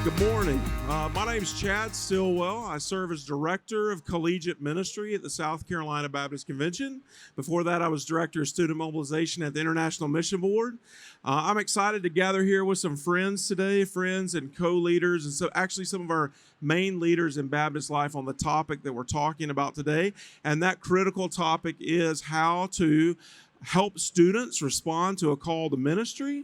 Good morning. My name is Chad Stillwell. I serve as Director of Collegiate Ministry at the South Carolina Baptist Convention. Before that, I was Director of Student Mobilization at the International Mission Board. I'm excited to gather here with some friends today, friends and co-leaders, and so actually some of our main leaders in Baptist life on the topic that we're talking about today. And that critical topic is how to help students respond to a call to ministry,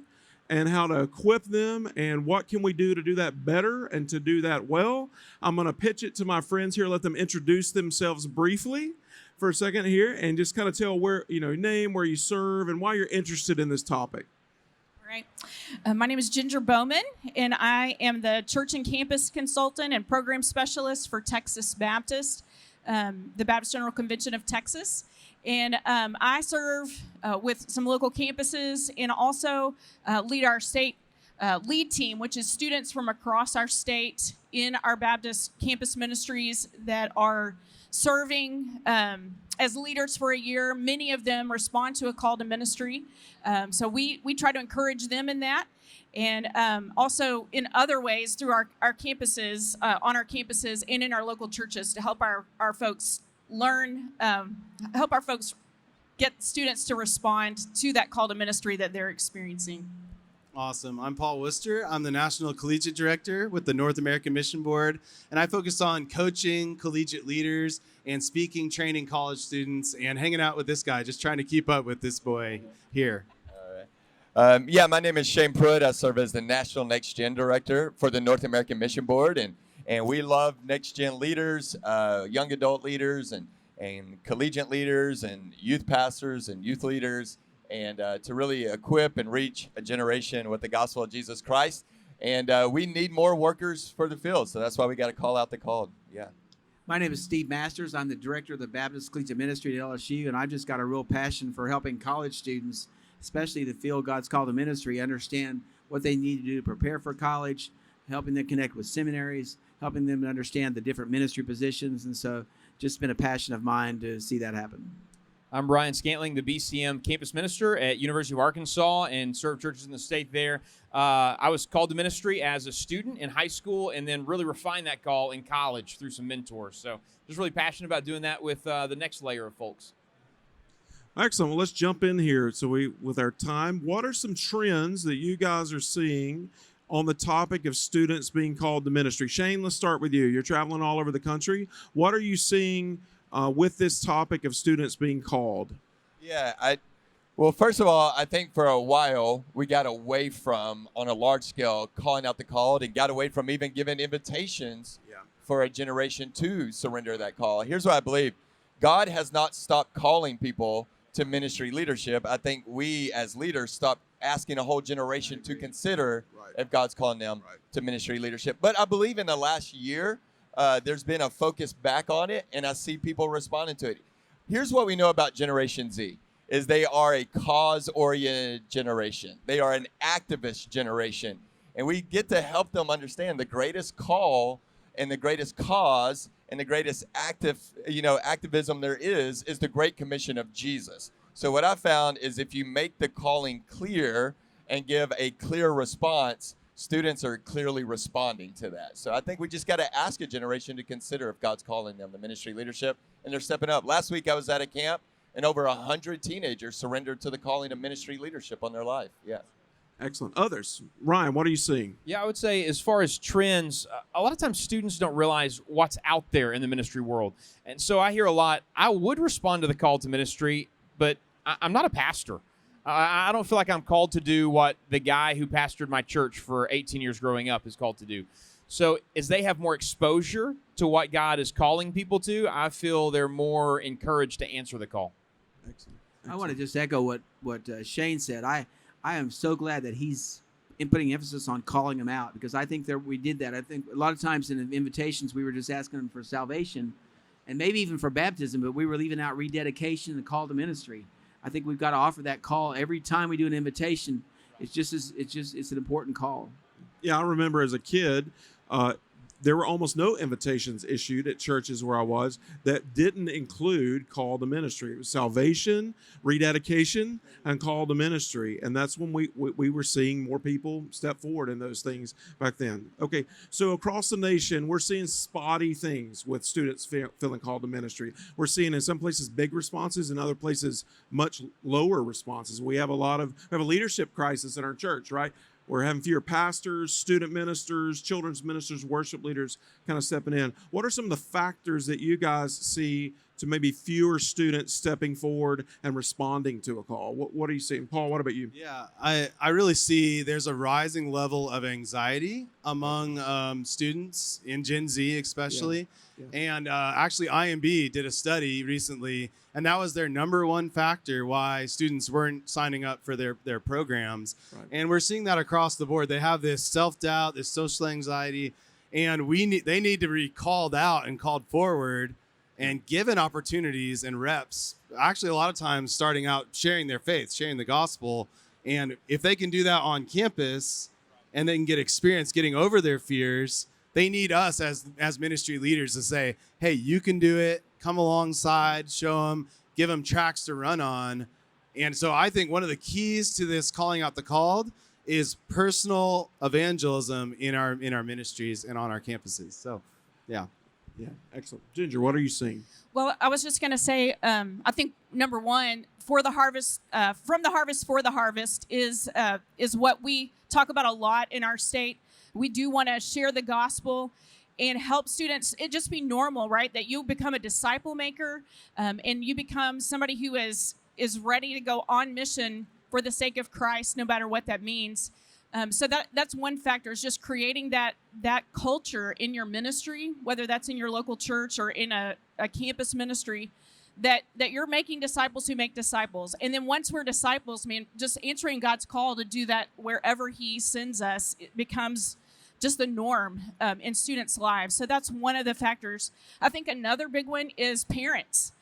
and how to equip them, and what can we do to do that better and to do that well. I'm going to pitch it to my friends here, let them introduce themselves briefly for a second here, and just kind of tell where, name, where you serve, and why you're interested in this topic. All right. My name is Ginger Bowman, and I am the Church and Campus Consultant and Program Specialist for Texas Baptist, the Baptist General Convention of Texas. And I serve with some local campuses and also lead our state lead team, which is students from across our state in our Baptist campus ministries that are serving as leaders for a year. Many of them respond to a call to ministry. So we try to encourage them in that. And also in other ways through our campuses, on our campuses and in our local churches to help our folks learn, help our folks get students to respond to that call to ministry that they're experiencing. Awesome. I'm Paul Worcester. I'm the National Collegiate Director with the North American Mission Board, and I focus on coaching collegiate leaders and speaking, training college students, and hanging out with this guy, just trying to keep up with this boy here. All right. My name is Shane Pruitt. I serve as the National Next Gen Director for the North American Mission Board, and we love next gen leaders, young adult leaders, and collegiate leaders, and youth pastors and youth leaders, and to really equip and reach a generation with the gospel of Jesus Christ. And we need more workers for the field, so that's why we got to call out the called. Yeah. My name is Steve Masters. I'm the Director of the Baptist Collegiate Ministry at LSU, and I've just got a real passion for helping college students, especially the field God's called to ministry, understand what they need to do to prepare for college, helping them connect with seminaries, helping them understand the different ministry positions. And so just been a passion of mine to see that happen. I'm Brian Scantling, the BCM campus minister at University of Arkansas, and serve churches in the state there. I was called to ministry as a student in high school, and then really refined that call in college through some mentors. So just really passionate about doing that with the next layer of folks. Excellent. Well, let's jump in here. So with our time, what are some trends that you guys are seeing on the topic of students being called to ministry? Shane, let's start with you. You're traveling all over the country. What are you seeing with this topic of students being called? Yeah, well, first of all, I think for a while we got away from, on a large scale, calling out the called, and got away from even giving invitations for a generation to surrender that call. Here's what I believe. God has not stopped calling people to ministry leadership. I think we as leaders stopped asking a whole generation to consider if God's calling them to ministry leadership. But I believe in the last year, there's been a focus back on it, and I see people responding to it. Here's what we know about Generation Z, is they are a cause-oriented generation. They are an activist generation. And we get to help them understand the greatest call and the greatest cause and the greatest activism there is the Great Commission of Jesus. So what I found is if you make the calling clear and give a clear response, students are clearly responding to that. So I think we just got to ask a generation to consider if God's calling them to ministry leadership, and they're stepping up. Last week I was at a camp, and over 100 teenagers surrendered to the calling of ministry leadership on their life. Yeah. Excellent. Others. Ryan, what are you seeing? Yeah, I would say as far as trends, a lot of times students don't realize what's out there in the ministry world. And so I hear a lot, I would respond to the call to ministry, but I'm not a pastor. I don't feel like I'm called to do what the guy who pastored my church for 18 years growing up is called to do. So as they have more exposure to what God is calling people to, I feel they're more encouraged to answer the call. Excellent. I want to just echo what Shane said. I am so glad that he's putting emphasis on calling them out, because I think we did that. I think a lot of times in the invitations we were just asking them for salvation and maybe even for baptism, but we were leaving out rededication and call to ministry. I think we've got to offer that call every time we do an invitation. It's an important call. Yeah, I remember as a kid, there were almost no invitations issued at churches where I was that didn't include call to ministry. It was salvation, rededication, and call to ministry. And that's when we were seeing more people step forward in those things back then. Okay, so across the nation, we're seeing spotty things with students feeling called to ministry. We're seeing in some places big responses, in other places much lower responses. We have a leadership crisis in our church, right? We're having fewer pastors, student ministers, children's ministers, worship leaders kind of stepping in. What are some of the factors that you guys see to maybe fewer students stepping forward and responding to a call? What are you seeing? Paul, what about you? Yeah, I really see there's a rising level of anxiety among students in Gen Z especially. Yeah. And actually IMB did a study recently, and that was their number one factor why students weren't signing up for their programs. Right. And we're seeing that across the board. They have this self-doubt, this social anxiety, and they need to be called out and called forward and given opportunities and reps, actually a lot of times starting out sharing their faith, sharing the gospel. And if they can do that on campus and they can get experience getting over their fears, they need us as ministry leaders to say, hey, you can do it, come alongside, show them, give them tracks to run on. And so I think one of the keys to this calling out the called is personal evangelism in our ministries and on our campuses. So, yeah. Yeah, excellent. Ginger, what are you seeing? Well, I was just going to say, I think number one, for the harvest, from the harvest for the harvest is what we talk about a lot in our state. We do want to share the gospel and help students. It just be normal, right? That you become a disciple maker, and you become somebody who is ready to go on mission for the sake of Christ, no matter what that means. So that's one factor, is just creating that culture in your ministry, whether that's in your local church or in a campus ministry, that you're making disciples who make disciples. And then once we're disciples, man, just answering God's call to do that wherever he sends us, it becomes just the norm in students' lives. So that's one of the factors. I think another big one is parents.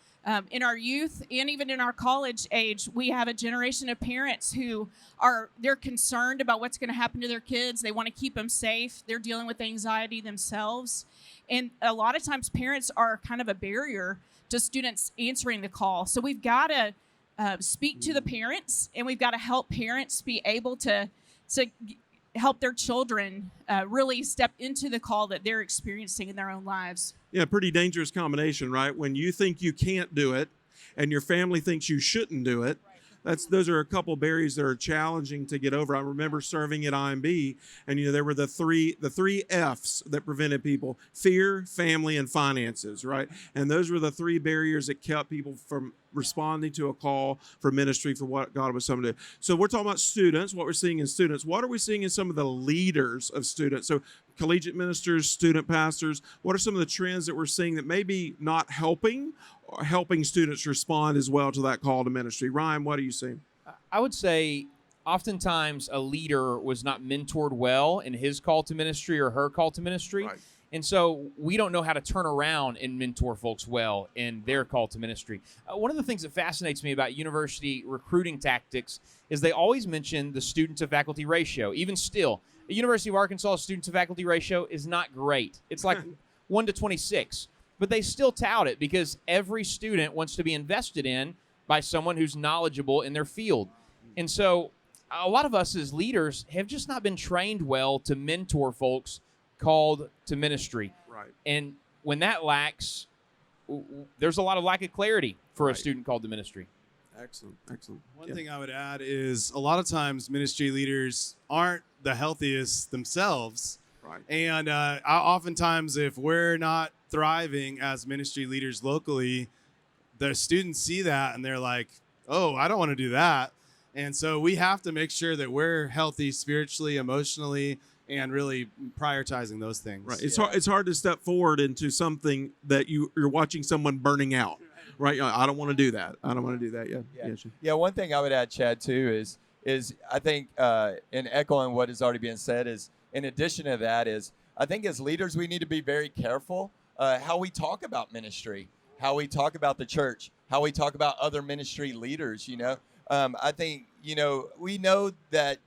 In our youth and even in our college age, we have a generation of parents who they're concerned about what's going to happen to their kids. They want to keep them safe. They're dealing with anxiety themselves. And a lot of times parents are kind of a barrier to students answering the call. So we've got to speak to the parents, and we've got to help parents be able to help their children really step into the call that they're experiencing in their own lives. Yeah, pretty dangerous combination, right? When you think you can't do it and your family thinks you shouldn't do it, those are a couple barriers that are challenging to get over. I remember serving at IMB, and there were the three F's that prevented people: fear, family, and finances, right? And those were the three barriers that kept people from responding to a call for ministry, for what God was telling them to do. So we're talking about students, what we're seeing in students. What are we seeing in some of the leaders of students? So collegiate ministers, student pastors, what are some of the trends that we're seeing that may be not helping students respond as well to that call to ministry? Ryan, what are you seeing? I would say oftentimes a leader was not mentored well in his call to ministry or her call to ministry. Right. And so we don't know how to turn around and mentor folks well in their call to ministry. One of the things that fascinates me about university recruiting tactics is they always mention the student to faculty ratio. Even still, the University of Arkansas student to faculty ratio is not great. It's like 1 to 26. But they still tout it because every student wants to be invested in by someone who's knowledgeable in their field. And so a lot of us as leaders have just not been trained well to mentor folks called to ministry. Right. And when that lacks, there's a lot of lack of clarity for a student called to ministry. Excellent. One thing I would add is a lot of times ministry leaders aren't the healthiest themselves. Right. And oftentimes if we're not thriving as ministry leaders locally, the students see that and they're like, oh, I don't want to do that. And so we have to make sure that we're healthy spiritually, emotionally, and really prioritizing those things. Right. It's hard to step forward into something that you're watching someone burning out. Right. I don't want to do that. Yeah. One thing I would add, Chad, too, is I think in echoing what has already been said is, in addition to that, is I think as leaders we need to be very careful how we talk about ministry, how we talk about the church, how we talk about other ministry leaders. I think we know that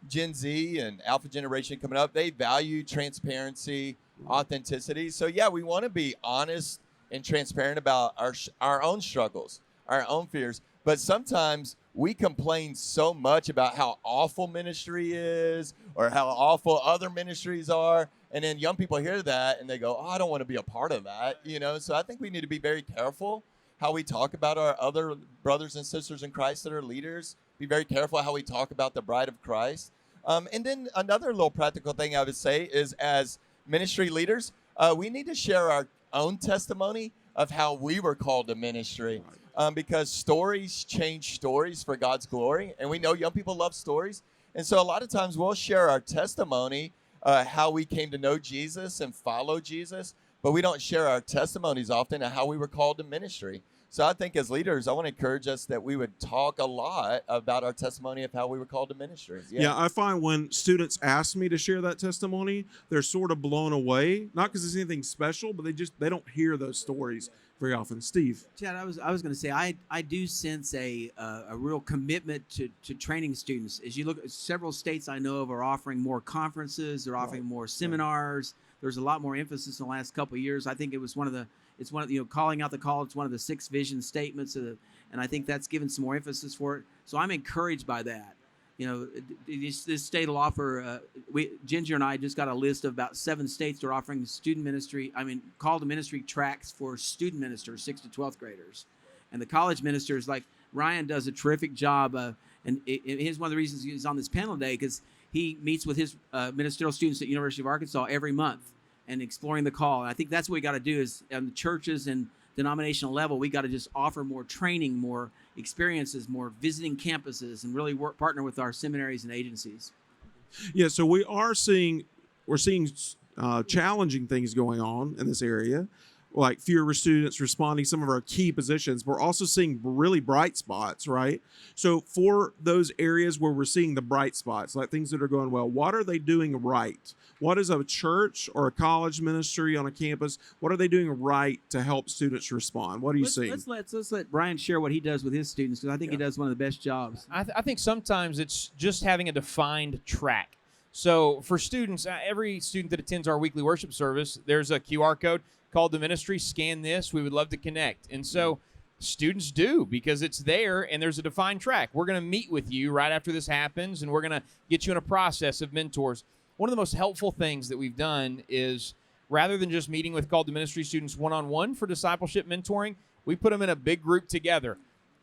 Gen Z and Alpha generation coming up, they value transparency, authenticity. So yeah, we want to be honest and transparent about our own struggles, our own fears. But sometimes we complain so much about how awful ministry is or how awful other ministries are. And then young people hear that and they go, oh, I don't want to be a part of that. So I think we need to be very careful how we talk about our other brothers and sisters in Christ that are leaders. Be very careful how we talk about the bride of Christ. And then another little practical thing I would say is, as ministry leaders, we need to share our own testimony of how we were called to ministry, because stories change stories for God's glory. And we know young people love stories. And so a lot of times we'll share our testimony, how we came to know Jesus and follow Jesus, but we don't share our testimonies often of how we were called to ministry. So I think as leaders, I want to encourage us that we would talk a lot about our testimony of how we were called to ministry. Yeah, I find when students ask me to share that testimony, they're sort of blown away. Not because it's anything special, but they don't hear those stories very often. Steve. Chad, I was going to say I do sense a real commitment to training students. As you look at several states I know of are offering more conferences, they're offering more seminars. There's a lot more emphasis in the last couple of years. I think it's one of the calling out the call. It's one of the 6 vision statements, and I think that's given some more emphasis for it. So I'm encouraged by that. This state will offer. Ginger and I just got a list of about 7 states that are offering call to ministry tracks for student ministers, 6th to 12th graders, and the college ministers. Like Ryan does a terrific job, and here's one of the reasons he's on this panel today, because he meets with his ministerial students at University of Arkansas every month and exploring the call. And I think that's what we got to do is on the churches and denominational level, we got to just offer more training, more experiences, more visiting campuses, and really partner with our seminaries and agencies. Yeah, so we're seeing challenging things going on in this area, like fewer students responding to some of our key positions. We're also seeing really bright spots, right? So for those areas where we're seeing the bright spots, like things that are going well, what are they doing right? What is a church or a college ministry on a campus? What are they doing right to help students respond? What are you seeing? Let's let Brian share what he does with his students, because I think he does one of the best jobs. I think sometimes it's just having a defined track. So for students, every student that attends our weekly worship service, there's a QR code called the ministry. Scan this. We would love to connect. And so students do, because it's there and there's a defined track. We're going to meet with you right after this happens, and we're going to get you in a process of mentors. One of the most helpful things that we've done is, rather than just meeting with called to ministry students one-on-one for discipleship mentoring, we put them in a big group together.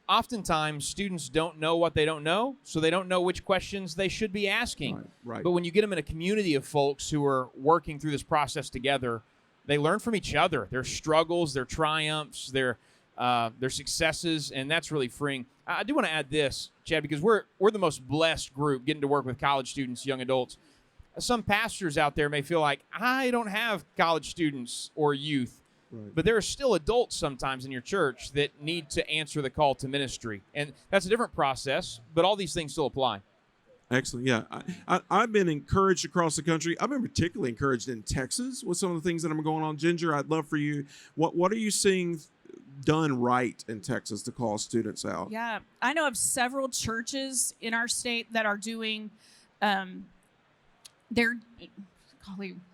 Oftentimes, students don't know what they don't know, so they don't know which questions they should be asking. Right. But when you get them in a community of folks who are working through this process together, they learn from each other, their struggles, their triumphs, their successes, and that's really freeing. I do want to add this, Chad, because we're the most blessed group getting to work with college students, young adults. Some pastors out there may feel like, I don't have college students or youth, but there are still adults sometimes in your church that need to answer the call to ministry. And that's a different process, but all these things still apply. Excellent. Yeah. I've been encouraged across the country. I've been particularly encouraged in Texas with some of the things that are going on. Ginger, I'd love for you. What are you seeing done right in Texas to call students out? Yeah. I know of several churches in our state that are doing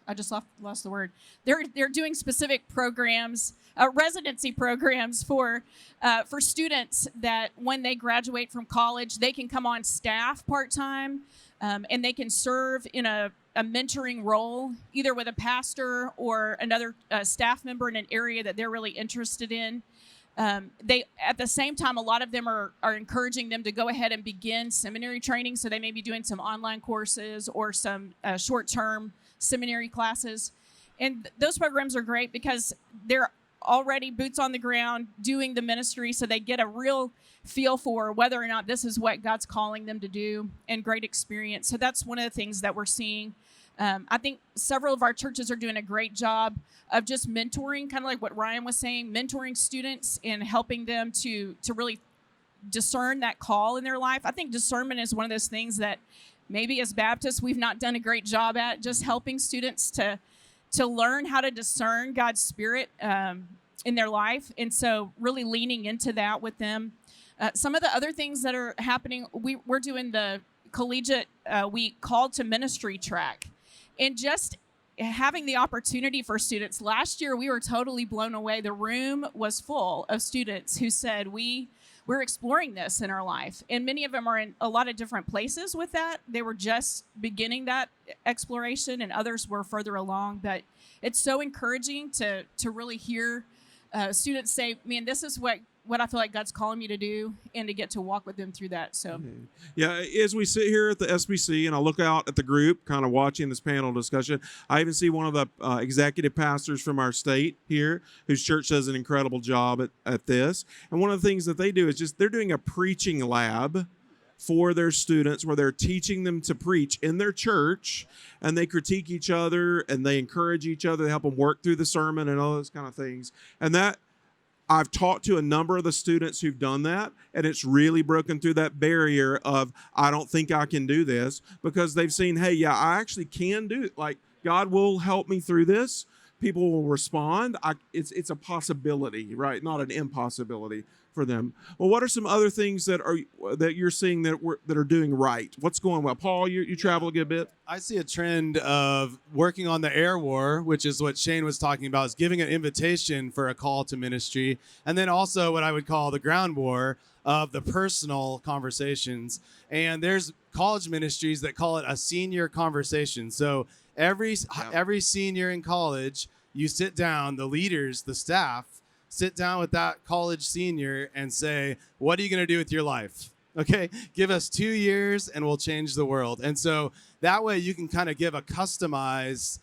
I just lost the word. They're doing specific programs, residency programs for students that when they graduate from college, they can come on staff part-time, and they can serve in a mentoring role, either with a pastor or another staff member in an area that they're really interested in. They, at the same time, a lot of them are encouraging them to go ahead and begin seminary training. So they may be doing some online courses or some short-term seminary classes. And those programs are great because they're already boots on the ground doing the ministry. So they get a real feel for whether or not this is what God's calling them to do, and great experience. So that's one of the things that we're seeing. I think several of our churches are doing a great job of just mentoring, kind of like what Ryan was saying, mentoring students and helping them to really discern that call in their life. I think discernment is one of those things that maybe as Baptists we've not done a great job at, just helping students to learn how to discern God's Spirit in their life. And so really leaning into that with them. Some of the other things that are happening, we're doing the Collegiate Week Called to Ministry track. And just having the opportunity for students. Last year, we were totally blown away. The room was full of students who said, we're exploring this in our life. And many of them are in a lot of different places with that. They were just beginning that exploration, and others were further along. But it's so encouraging to really hear students say, man, this is what I feel like God's calling me to do, and to get to walk with them through that. So, yeah, as we sit here at the SBC and I look out at the group, kind of watching this panel discussion, I even see one of the executive pastors from our state here, whose church does an incredible job at this. And one of the things that they do is they're doing a preaching lab for their students, where they're teaching them to preach in their church, and they critique each other and they encourage each other. They help them work through the sermon and all those kind of things. And that, I've talked to a number of the students who've done that, and it's really broken through that barrier of, I don't think I can do this, because they've seen, hey, yeah, I actually can do it. Like, God will help me through this. People will respond. It's a possibility, right? Not an impossibility for them. Well, what are some other things that you're seeing that are doing right? What's going well? Paul, you travel a good bit. I see a trend of working on the air war, which is what Shane was talking about, is giving an invitation for a call to ministry. And then also what I would call the ground war of the personal conversations. And there's college ministries that call it a senior conversation. So every senior in college, you sit down, the leaders, the staff, sit down with that college senior and say, what are you going to do with your life? Okay, give us 2 years and we'll change the world. And so that way you can kind of give a customized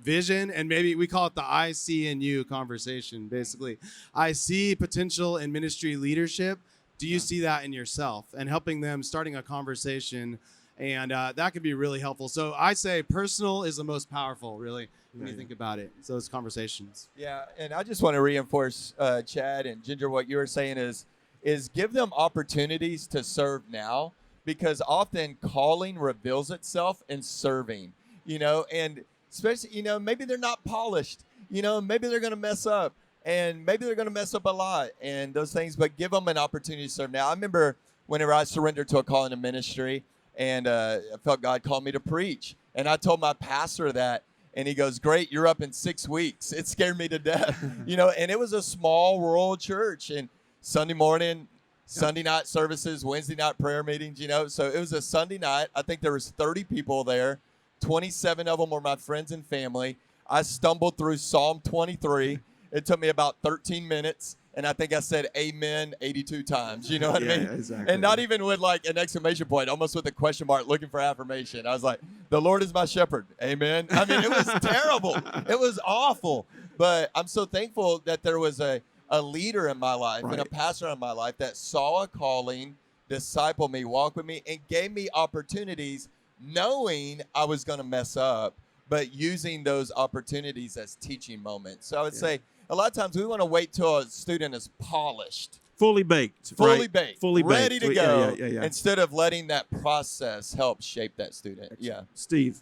vision, and maybe we call it the I see in you conversation. Basically, I see potential in ministry leadership. Do you see that in yourself? And helping them, starting a conversation, and that can be really helpful. So I say personal is the most powerful, really, when you think about it. So those conversations. Yeah, and I just want to reinforce, Chad and Ginger, what you were saying is give them opportunities to serve now, because often calling reveals itself in serving, and especially, maybe they're not polished, maybe they're going to mess up, and maybe they're going to mess up a lot and those things, but give them an opportunity to serve now. I remember whenever I surrendered to a call in the ministry, and I felt God called me to preach, and I told my pastor that, and he goes, great, you're up in 6 weeks. It scared me to death, and it was a small rural church, and Sunday morning, Sunday night services, Wednesday night prayer meetings, So it was a Sunday night. I think there was 30 people there. 27 of them were my friends and family. I stumbled through Psalm 23. It took me about 13 minutes, and I think I said amen 82 times. You know what I mean? Exactly. And not even with like an exclamation point, almost with a question mark, looking for affirmation. I was like, the Lord is my shepherd. Amen. I mean, it was terrible. It was awful. But I'm so thankful that there was a leader in my life, and a pastor in my life that saw a calling, discipled me, walked with me, and gave me opportunities, knowing I was going to mess up, but using those opportunities as teaching moments. So I would say a lot of times we want to wait till a student is polished, fully baked, ready to go, yeah. instead of letting that process help shape that student. Excellent. Yeah. Steve,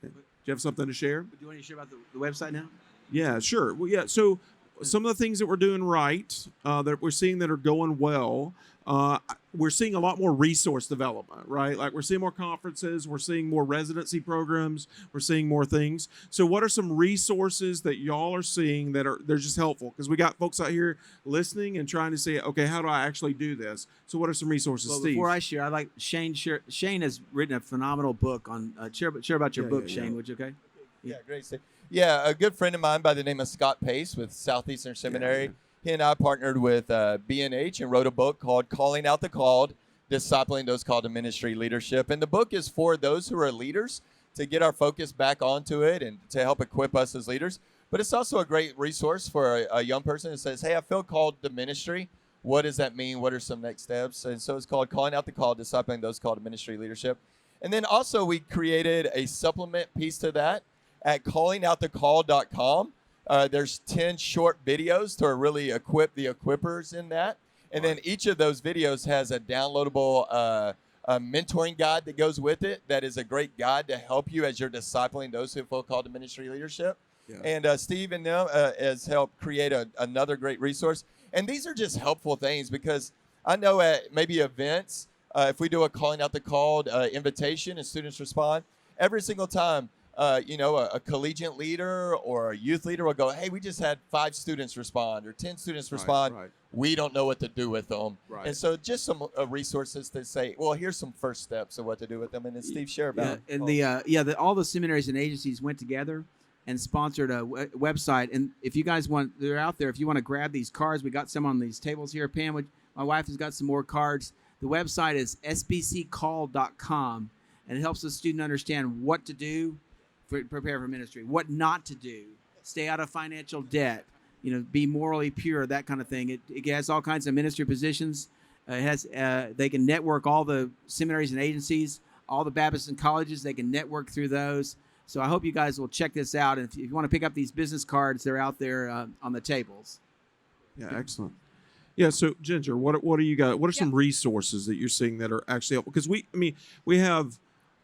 do you have something to share? Do you want to share about the website now? Yeah, sure. Well, yeah. So some of the things that we're doing right, that we're seeing that are going well, we're seeing a lot more resource development, right? Like we're seeing more conferences, we're seeing more residency programs, we're seeing more things. So what are some resources that y'all are seeing that they're just helpful? Because we got folks out here listening and trying to say, okay, how do I actually do this? So what are some resources, well, Steve? Before I share, I'd like Shane. Shane has written a phenomenal book on. Share about your book, Shane. Would you okay? Yeah, great. Yeah, a good friend of mine by the name of Scott Pace with Southeastern Seminary. He and I partnered with B&H and wrote a book called Calling Out the Called, Discipling Those Called to Ministry Leadership. And the book is for those who are leaders to get our focus back onto it and to help equip us as leaders. But it's also a great resource for a young person that says, hey, I feel called to ministry. What does that mean? What are some next steps? And so it's called Calling Out the Called, Discipling Those Called to Ministry Leadership. And then also we created a supplement piece to that at callingoutthecall.com. There's 10 short videos to really equip the equippers in that. And then each of those videos has a downloadable a mentoring guide that goes with it. That is a great guide to help you as you're discipling those who feel called to ministry leadership. Yeah. And Steve and them has helped create another great resource. And these are just helpful things because I know at maybe events, if we do a Calling Out the Called invitation and students respond, every single time a collegiate leader or a youth leader will go, hey, we just had 5 students respond or 10 students respond. Right. We don't know what to do with them. Right. And so just some resources to say, well, here's some first steps of what to do with them. And then Steve, share about and all the seminaries and agencies went together and sponsored a website. And if you guys want, they're out there. If you want to grab these cards, we got some on these tables here. Pam, my wife has got some more cards. The website is sbccall.com, and it helps the student understand what to do, prepare for ministry, what not to do, stay out of financial debt, be morally pure, that kind of thing. It has all kinds of ministry positions. They can network all the seminaries and agencies, all the Baptists and colleges. They can network through those. So I hope you guys will check this out. And if you want to pick up these business cards, they're out there on the tables. Yeah, excellent. Yeah, so Ginger, what do you got? What are some resources that you're seeing that are actually helpful? Because we have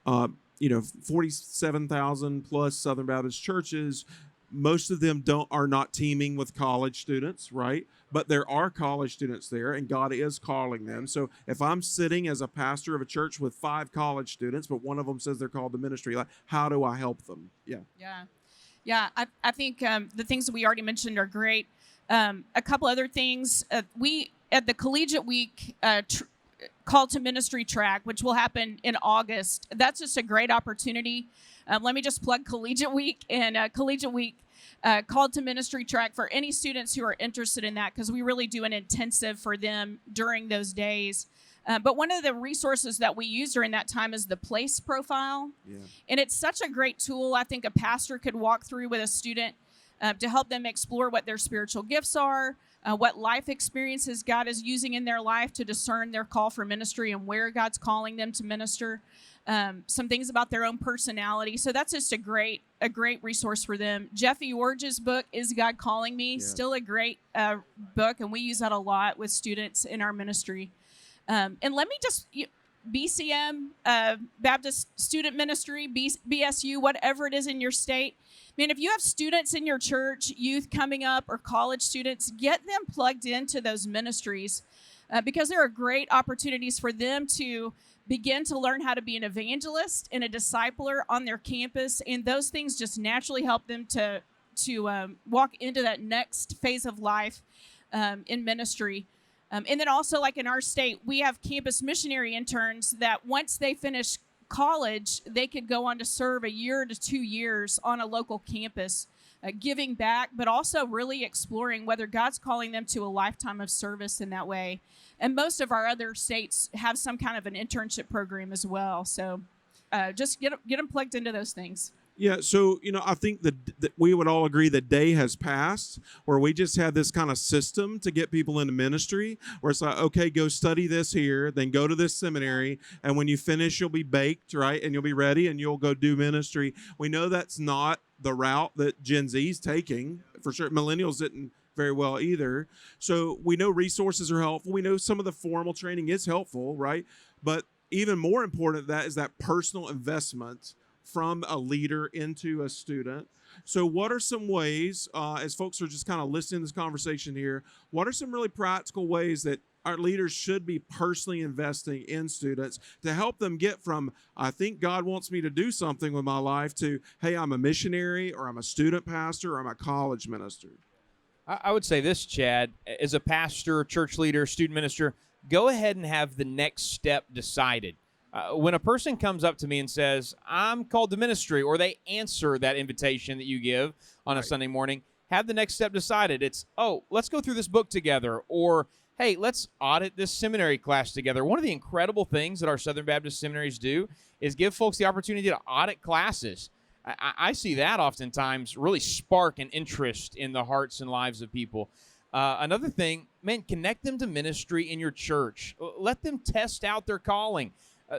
47,000 plus Southern Baptist churches. Most of them are not teaming with college students, right? But there are college students there, and God is calling them. So if I'm sitting as a pastor of a church with 5 college students, but one of them says they're called to ministry, like, how do I help them? Yeah. I think the things that we already mentioned are great. A couple other things. We at the Collegiate Week Call to Ministry track, which will happen in August. That's just a great opportunity. Let me just plug Collegiate Week and Collegiate Week Call to Ministry track for any students who are interested in that, because we really do an intensive for them during those days. But one of the resources that we use during that time is the place profile. Yeah. And it's such a great tool. I think a pastor could walk through with a student to help them explore what their spiritual gifts are, what life experiences God is using in their life to discern their call for ministry and where God's calling them to minister, some things about their own personality. So that's just a great resource for them. Jeff Eorge's book, Is God Calling Me? Still a great book, and we use that a lot with students in our ministry. And let me just... BCM, Baptist Student Ministry, BSU, whatever it is in your state. Man, if you have students in your church, youth coming up, or college students, get them plugged into those ministries because there are great opportunities for them to begin to learn how to be an evangelist and a discipler on their campus. And those things just naturally help them to walk into that next phase of life in ministry. And then also, like in our state, we have campus missionary interns that once they finish college, they could go on to serve 1 year to 2 years on a local campus, giving back, but also really exploring whether God's calling them to a lifetime of service in that way. And most of our other states have some kind of an internship program as well. So just get them plugged into those things. Yeah, so, I think that we would all agree the day has passed where we just had this kind of system to get people into ministry where it's like, okay, go study this here, then go to this seminary, and when you finish, you'll be baked, right? And you'll be ready, and you'll go do ministry. We know that's not the route that Gen Z's taking. For sure, millennials didn't very well either. So we know resources are helpful. We know some of the formal training is helpful, right? But even more important than that is that personal investment from a leader into a student. So what are some ways, as folks are just kind of listening to this conversation here, what are some really practical ways that our leaders should be personally investing in students to help them get from, I think God wants me to do something with my life, to, hey, I'm a missionary, or I'm a student pastor, or I'm a college minister? I would say this, Chad, as a pastor, church leader, student minister, go ahead and have the next step decided. When a person comes up to me and says, I'm called to ministry, or they answer that invitation that you give on a Sunday morning, have the next step decided. It's, let's go through this book together, or, hey, let's audit this seminary class together. One of the incredible things that our Southern Baptist seminaries do is give folks the opportunity to audit classes. I see that oftentimes really spark an interest in the hearts and lives of people. Another thing, man, connect them to ministry in your church. Let them test out their calling.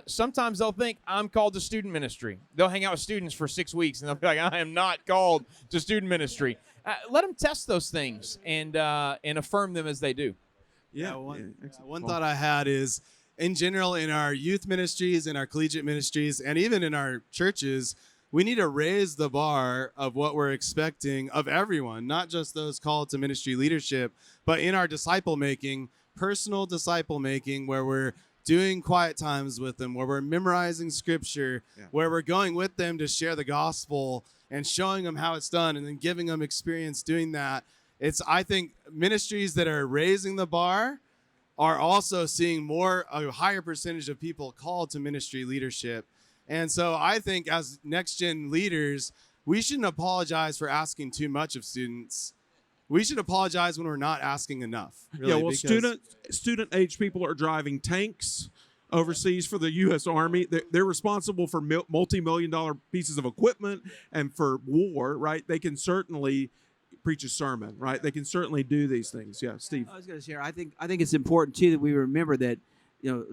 Sometimes they'll think, I'm called to student ministry. They'll hang out with students for 6 weeks, and they'll be like, I am not called to student ministry. Let them test those things and affirm them as they do. One thought I had is, in general, in our youth ministries, in our collegiate ministries, and even in our churches, we need to raise the bar of what we're expecting of everyone, not just those called to ministry leadership, but in our disciple making, personal disciple making, where we're doing quiet times with them, where we're memorizing scripture, where we're going with them to share the gospel and showing them how it's done and then giving them experience doing that. I think ministries that are raising the bar are also seeing a higher percentage of people called to ministry leadership. And so I think as next gen leaders, we shouldn't apologize for asking too much of students. We should apologize when we're not asking enough. Really, student age people are driving tanks overseas for the U.S. Army. They're responsible for multi-million-dollar pieces of equipment and for war, right? They can certainly preach a sermon, right? They can certainly do these things. Yeah, Steve. I was going to share. I think it's important too that we remember that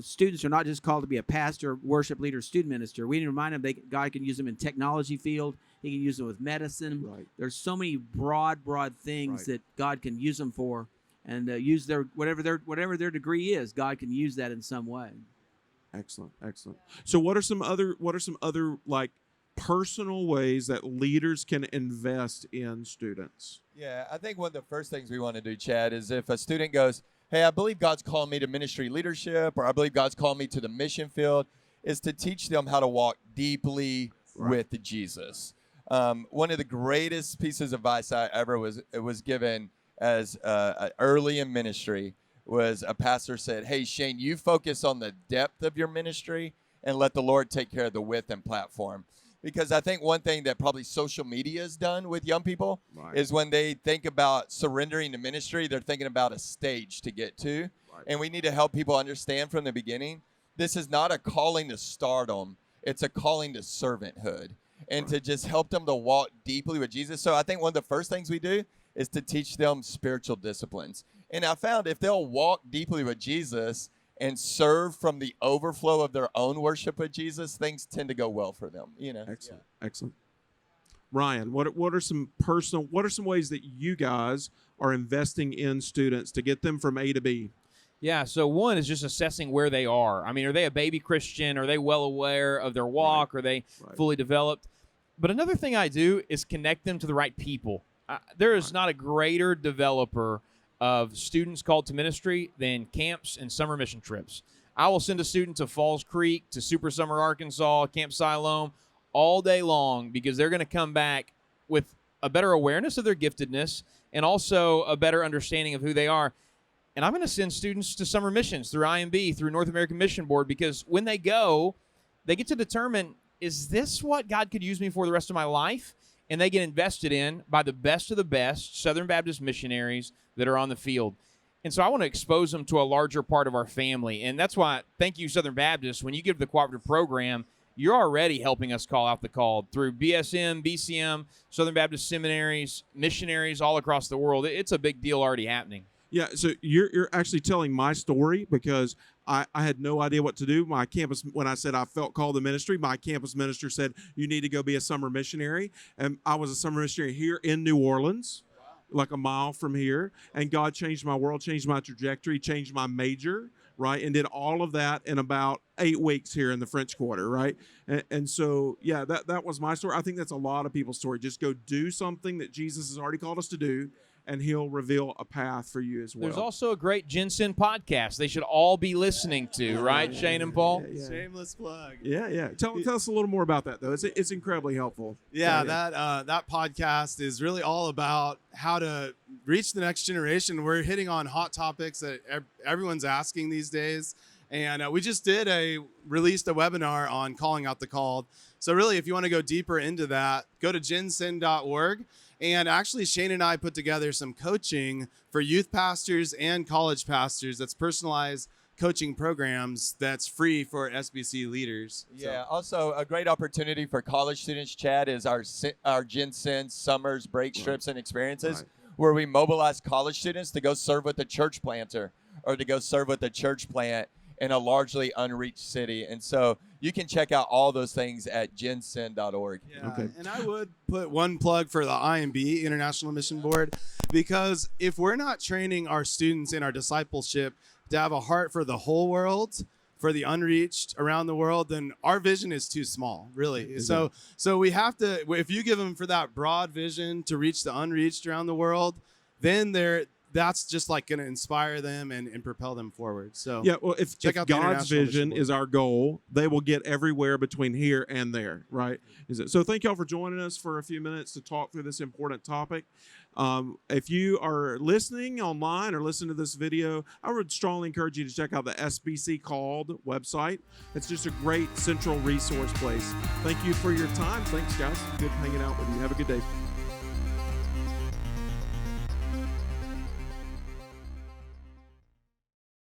students are not just called to be a pastor, worship leader, student minister. We need to remind them that God can use them in technology field. He can use them with medicine. Right. There's so many broad things that God can use them for, and use their whatever their degree is. God can use that in some way. Excellent. So what are some other like personal ways that leaders can invest in students? Yeah, I think one of the first things we want to do, Chad, is if a student goes, hey, I believe God's calling me to ministry leadership, or I believe God's calling me to the mission field, is to teach them how to walk deeply with Jesus. One of the greatest pieces of advice I ever was given as early in ministry was a pastor said, hey, Shane, you focus on the depth of your ministry and let the Lord take care of the width and platform. Because I think one thing that probably social media has done with young people is when they think about surrendering to ministry, they're thinking about a stage to get to. Right. And we need to help people understand from the beginning, this is not a calling to stardom. It's a calling to servanthood and to just help them to walk deeply with Jesus. So I think one of the first things we do is to teach them spiritual disciplines. And I found if they'll walk deeply with Jesus and serve from the overflow of their own worship with Jesus, things tend to go well for them. Excellent. Ryan, what are some ways that you guys are investing in students to get them from A to B? Yeah, so one is just assessing where they are. I mean, are they a baby Christian? Are they well aware of their walk? Are they fully developed? But another thing I do is connect them to the right people. There is not a greater developer of students called to ministry than camps and summer mission trips. I will send a student to Falls Creek, to Super Summer Arkansas, Camp Siloam all day long because they're going to come back with a better awareness of their giftedness and also a better understanding of who they are. And I'm going to send students to summer missions through IMB, through North American Mission Board, because when they go, they get to determine, is this what God could use me for the rest of my life? And they get invested in by the best of the best Southern Baptist missionaries that are on the field. And so I want to expose them to a larger part of our family. And that's why, thank you, Southern Baptist. When you give the cooperative program, you're already helping us call out the called through BSM, BCM, Southern Baptist seminaries, missionaries all across the world. It's a big deal already happening. Yeah, so you're actually telling my story because I had no idea what to do. My campus, when I said I felt called to ministry, my campus minister said, you need to go be a summer missionary. And I was a summer missionary here in New Orleans, like a mile from here. And God changed my world, changed my trajectory, changed my major, right? And did all of that in about 8 weeks here in the French Quarter, right? And so, yeah, that was my story. I think that's a lot of people's story. Just go do something that Jesus has already called us to do, and he'll reveal a path for you as well. There's also a great Ginseng podcast they should all be listening to, right, Shane and Paul? Yeah. Shameless plug. Yeah. Tell us a little more about that, though. It's incredibly helpful. Yeah, that podcast is really all about how to reach the next generation. We're hitting on hot topics that everyone's asking these days. And we just released a webinar on calling out the called. So really, if you want to go deeper into that, go to ginseng.org. And actually, Shane and I put together some coaching for youth pastors and college pastors that's personalized coaching programs that's free for SBC leaders. Yeah, also a great opportunity for college students, Chad, is our Ginseng Summers, Breaks, Trips, and Experiences, where we mobilize college students to go serve with a church planter or to go serve with a church plant in a largely unreached city. And so you can check out all those things at ginseng.org. Yeah, okay. And I would put one plug for the IMB, International Mission Board, because if we're not training our students in our discipleship to have a heart for the whole world, for the unreached around the world, then our vision is too small, really. So we have to, if you give them for that broad vision to reach the unreached around the world, then that's just like going to inspire them and propel them forward. So Yeah, well, if check out the God's International Mission vision Board. is our goal, they will get everywhere between here and there, right? Is it? So thank y'all for joining us for a few minutes to talk through this important topic. If you are listening online or listening to this video, I would strongly encourage you to check out the SBC Called website. It's just a great central resource place. Thank you for your time. Thanks, guys. Good hanging out with you. Have a good day.